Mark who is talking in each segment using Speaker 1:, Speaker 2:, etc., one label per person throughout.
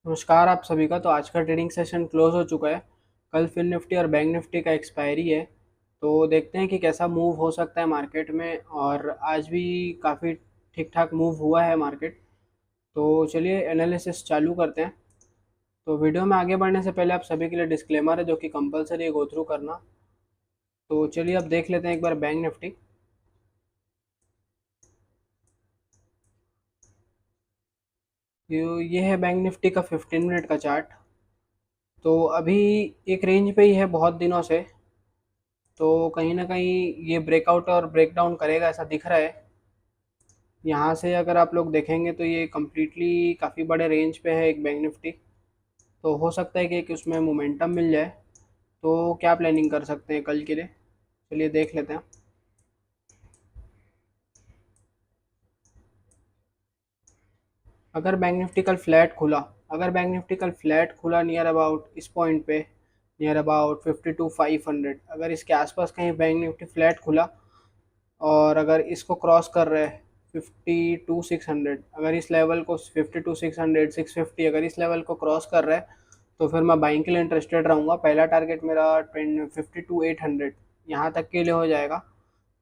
Speaker 1: नमस्कार आप सभी का। तो आज का ट्रेडिंग सेशन क्लोज हो चुका है। कल फिन निफ्टी और बैंक निफ्टी का एक्सपायरी है। तो देखते हैं कि कैसा मूव हो सकता है मार्केट में। और आज भी काफ़ी ठीक ठाक मूव हुआ है मार्केट। तो चलिए एनालिसिस चालू करते हैं। तो वीडियो में आगे बढ़ने से पहले आप सभी के लिए डिस्क्लेमर है जो कि कंपलसरी है गो थ्रू करना। तो चलिए अब देख लेते हैं एक बार बैंक निफ्टी। ये है बैंक निफ्टी का 15 मिनट का चार्ट। तो अभी एक रेंज पे ही है बहुत दिनों से। तो कहीं ना कहीं ये ब्रेकआउट और ब्रेकडाउन करेगा ऐसा दिख रहा है। यहाँ से अगर आप लोग देखेंगे तो ये कम्प्लीटली काफ़ी बड़े रेंज पे है एक बैंक निफ्टी। तो हो सकता है कि उसमें मोमेंटम मिल जाए। तो क्या प्लानिंग कर सकते हैं कल के लिए, चलिए देख लेते हैं। अगर बैंक निफ्टी कल फ्लैट खुला अगर बैंक निफ्टी कल फ्लैट खुला नियर अबाउट इस पॉइंट पे, नियर अबाउट 52,500, अगर इसके आसपास कहीं बैंक निफ्टी फ्लैट खुला और अगर इसको क्रॉस कर रहे हैं 52,600, अगर इस लेवल को 52,600 650 अगर इस लेवल को क्रॉस कर रहा है तो फिर मैं बाइंग के लिए इंटरेस्टेड रहूँगा। पहला टारगेट मेरा 52,800 यहाँ तक के लिए हो जाएगा।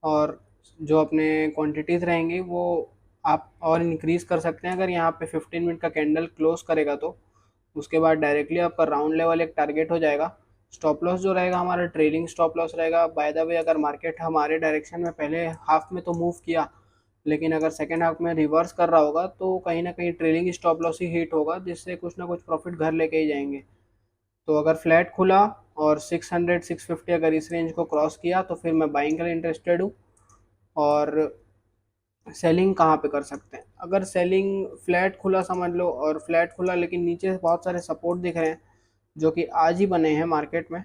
Speaker 1: और जो अपने क्वांटिटीज़ रहेंगी वो आप और इंक्रीज़ कर सकते हैं अगर यहाँ पे 15 मिनट का कैंडल क्लोज करेगा तो। उसके बाद डायरेक्टली आपका राउंड लेवल एक टारगेट हो जाएगा। स्टॉप लॉस जो रहेगा हमारा ट्रेलिंग स्टॉप लॉस रहेगा। बाय द वे अगर मार्केट हमारे डायरेक्शन में पहले हाफ में तो मूव किया, लेकिन अगर सेकेंड हाफ में रिवर्स कर रहा होगा तो कहीं ना कहीं ट्रेलिंग स्टॉप लॉस ही हिट होगा, जिससे कुछ ना कुछ प्रॉफिट घर लेके ही जाएंगे। तो अगर फ्लैट खुला और 600 650 अगर इस रेंज को क्रॉस किया तो फिर मैं बाइंग के लिए इंटरेस्टेड हूँ। और सेलिंग कहाँ पे कर सकते हैं, अगर सेलिंग फ्लैट खुला समझ लो, और फ्लैट खुला लेकिन नीचे बहुत सारे सपोर्ट दिख रहे हैं जो कि आज ही बने हैं मार्केट में।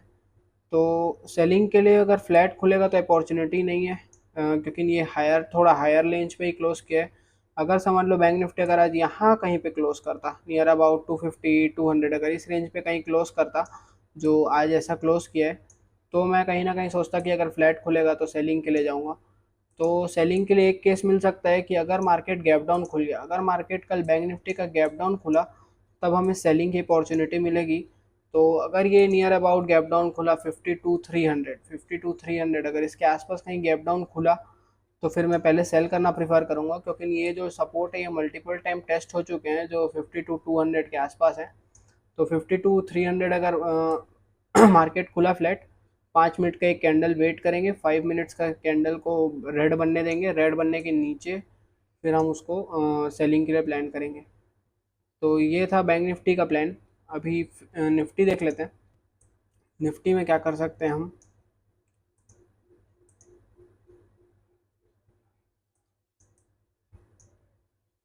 Speaker 1: तो सेलिंग के लिए अगर फ्लैट खुलेगा तो अपॉर्चुनिटी नहीं है, क्योंकि ये थोड़ा हायर रेंज पे ही क्लोज किया है। अगर समझ लो बैंक निफ्टी अगर आज यहाँ कहीं पे क्लोज करता नियर अबाउट 250 200, अगर इस रेंज पे कहीं क्लोज करता जो आज ऐसा क्लोज किया है, तो मैं कहीं ना कहीं सोचता कि अगर फ्लैट खुलेगा तो सेलिंग के लिए जाऊँगा। तो सेलिंग के लिए एक केस मिल सकता है कि अगर मार्केट गैप डाउन खुल गया, अगर मार्केट कल बैंक निफ्टी का गैप डाउन खुला तब हमें सेलिंग की अपॉर्चुनिटी मिलेगी। तो अगर ये नियर अबाउट गैप डाउन खुला 52,300 अगर इसके आसपास कहीं गैप डाउन खुला तो फिर मैं पहले सेल करना प्रीफर करूंगा, क्योंकि ये जो सपोर्ट है ये मल्टीपल टाइम टेस्ट हो चुके हैं जो 52,200 के आसपास है। तो 52,300 अगर मार्केट खुला फ्लैट, 5 मिनट का एक कैंडल वेट करेंगे, 5 मिनट्स का कैंडल को रेड बनने देंगे, रेड बनने के नीचे फिर हम उसको सेलिंग के लिए प्लान करेंगे। तो ये था बैंक निफ्टी का प्लान। अभी निफ्टी देख लेते हैं। निफ्टी में क्या कर सकते हैं हम।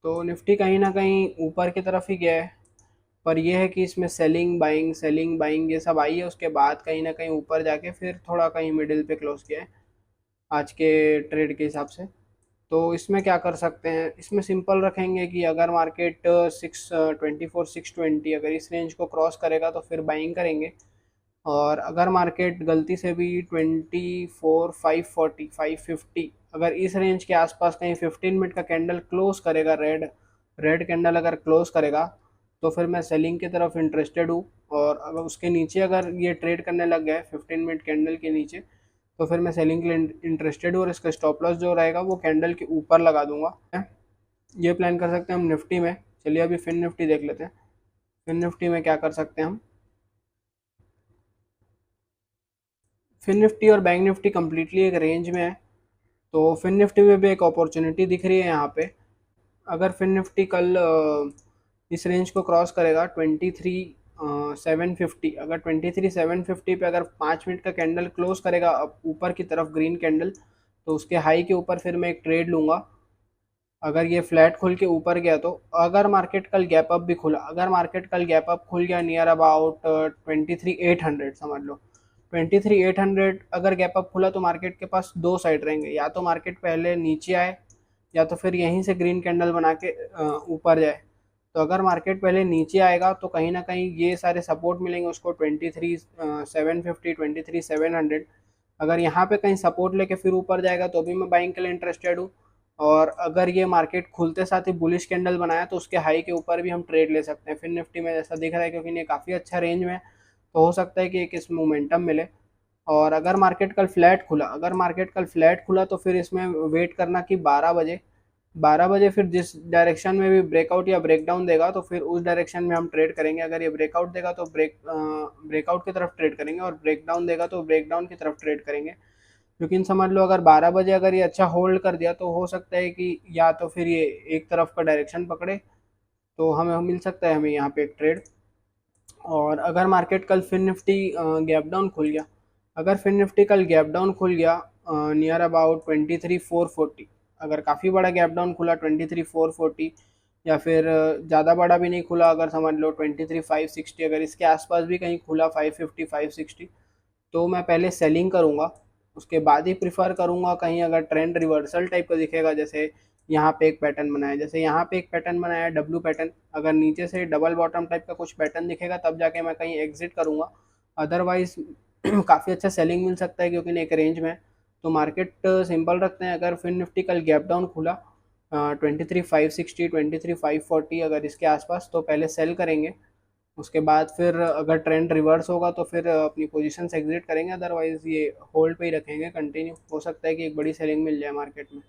Speaker 1: तो निफ्टी कहीं ना कहीं ऊपर की तरफ ही गया है, पर यह है कि इसमें सेलिंग बाइंग ये सब आई है, उसके बाद कहीं ना कहीं ऊपर जाके फिर थोड़ा कहीं मिडिल पे क्लोज किया है आज के ट्रेड के हिसाब से। तो इसमें क्या कर सकते हैं, इसमें सिंपल रखेंगे कि अगर मार्केट 624 620 अगर इस रेंज को क्रॉस करेगा तो फिर बाइंग करेंगे। और अगर मार्केट गलती से भी 24 540 550 अगर इस रेंज के आसपास कहीं 15 मिनट का कैंडल क्लोज करेगा, रेड रेड कैंडल अगर क्लोज करेगा तो फिर मैं सेलिंग की तरफ इंटरेस्टेड हूँ। और अगर उसके नीचे अगर ये ट्रेड करने लग गया है 15 मिनट कैंडल के नीचे तो फिर मैं सेलिंग के लिए इंटरेस्टेड हूँ, और इसका स्टॉप लॉस जो रहेगा वो कैंडल के ऊपर लगा दूंगा। ये प्लान कर सकते हैं हम निफ्टी में। चलिए अभी फिन निफ्टी देख लेते हैं। फिन निफ्टी में क्या कर सकते हैं हम। फिन निफ्टी और बैंक निफ्टी कम्प्लीटली एक रेंज में है। तो फिन निफ्टी में भी एक अपॉर्चुनिटी दिख रही है यहाँ पे। अगर फिन निफ्टी कल इस रेंज को क्रॉस करेगा 23,750, अगर 23,750 पे अगर 5 मिनट का कैंडल क्लोज करेगा ऊपर की तरफ ग्रीन कैंडल, तो उसके हाई के ऊपर फिर मैं एक ट्रेड लूँगा। अगर ये फ्लैट खुल के ऊपर गया तो, अगर मार्केट कल गैप अप भी खुला, अगर मार्केट कल गैप अप खुल गया नियर अबाउट 23,800 समझ लो, 23,800 अगर गैप अप खुला तो मार्केट के पास दो साइड रहेंगे, या तो मार्केट पहले नीचे आए या तो फिर यहीं से ग्रीन कैंडल बना के ऊपर जाए। तो अगर मार्केट पहले नीचे आएगा तो कहीं ना कहीं ये सारे सपोर्ट मिलेंगे उसको 23,750 23,700। अगर यहाँ पे कहीं सपोर्ट लेके फिर ऊपर जाएगा तो भी मैं बाइंग के लिए इंटरेस्टेड हूँ। और अगर ये मार्केट खुलते साथ ही बुलिश कैंडल बनाया तो उसके हाई के ऊपर भी हम ट्रेड ले सकते हैं। फिर निफ्टी में जैसा दिख रहा है, क्योंकि ये काफ़ी अच्छा रेंज में है, तो हो सकता है कि एक इसमें मोमेंटम मिले। और अगर मार्केट कल फ्लैट खुला तो फिर इसमें वेट करना कि 12 बजे, 12 बजे फिर जिस डायरेक्शन में भी ब्रेकआउट या ब्रेकडाउन देगा तो फिर उस डायरेक्शन में हम ट्रेड करेंगे। अगर ये ब्रेकआउट देगा तो ब्रेकआउट की तरफ ट्रेड करेंगे, और ब्रेकडाउन देगा तो ब्रेकडाउन की तरफ ट्रेड करेंगे। लेकिन समझ लो अगर 12 बजे अगर ये अच्छा होल्ड कर दिया तो हो सकता है कि या तो फिर ये एक तरफ का डायरेक्शन पकड़े, तो हमें मिल सकता है हमें यहाँ पे एक ट्रेड। और अगर मार्केट कल फिर निफ्टी गैप डाउन खुल गया, अगर फिर निफ्टी कल गैप डाउन खुल गया नियर अबाउट 23,440, अगर काफ़ी बड़ा गैप डाउन खुला 23,440, या फिर ज़्यादा बड़ा भी नहीं खुला, अगर समझ लो 23,560, अगर इसके आसपास भी कहीं खुला 550 560, तो मैं पहले सेलिंग करूँगा। उसके बाद ही प्रिफर करूँगा कहीं अगर ट्रेंड रिवर्सल टाइप का दिखेगा, जैसे यहाँ पे एक पैटर्न बनाया, जैसे यहाँ पे एक पैटर्न बनाया है डब्लू पैटर्न, अगर नीचे से डबल बॉटम टाइप का कुछ पैटर्न दिखेगा तब जाके मैं कहीं एग्जिट करूँगा। अदरवाइज काफ़ी अच्छा सेलिंग मिल सकता है, क्योंकि एक रेंज में है। तो मार्केट सिंपल रखते हैं, अगर फिर निफ्टी कल गैप डाउन खुला 23,560 23,540 अगर इसके आसपास, तो पहले सेल करेंगे। उसके बाद फिर अगर ट्रेंड रिवर्स होगा तो फिर अपनी पोजीशन से एग्जिट करेंगे, अदरवाइज ये होल्ड पे ही रखेंगे कंटिन्यू। हो सकता है कि एक बड़ी सेलिंग मिल जाए मार्केट में।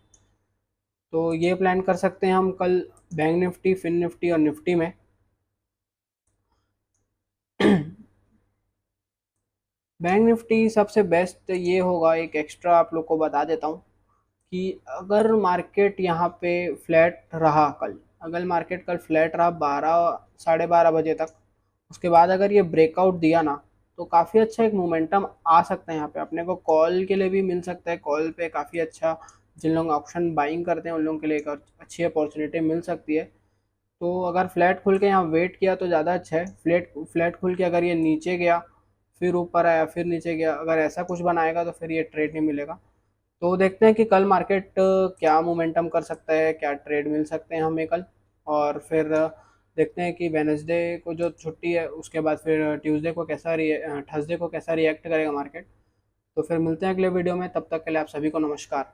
Speaker 1: तो ये प्लान कर सकते हैं हम कल बैंक निफ्टी, फिन निफ्टी और निफ्टी में। बैंक निफ्टी सबसे बेस्ट ये होगा, एक एक्स्ट्रा आप लोग को बता देता हूँ कि अगर मार्केट यहाँ पे फ्लैट रहा कल, अगर मार्केट कल फ्लैट रहा 12 साढ़े 12 बजे तक, उसके बाद अगर ये ब्रेकआउट दिया ना, तो काफ़ी अच्छा एक मोमेंटम आ सकता है यहाँ पे। अपने को कॉल के लिए भी मिल सकता है, कॉल पे काफ़ी अच्छा, जिन लोग ऑप्शन बाइंग करते हैं उन लोगों के लिए एक अच्छी अपॉर्चुनिटी मिल सकती है। तो अगर फ्लैट खुल के यहाँ वेट किया तो ज़्यादा अच्छा है। फ्लैट फ्लैट खुल के अगर ये नीचे गया, फिर ऊपर आया, फिर नीचे गया, अगर ऐसा कुछ बनाएगा तो फिर ये ट्रेड नहीं मिलेगा। तो देखते हैं कि कल मार्केट क्या मोमेंटम कर सकता है, क्या ट्रेड मिल सकते हैं हमें कल। और फिर देखते हैं कि वेनसडे को जो छुट्टी है उसके बाद फिर ट्यूसडे को थर्सडे को कैसा रिएक्ट करेगा मार्केट। तो फिर मिलते हैं अगले वीडियो में, तब तक के लिए आप सभी को नमस्कार।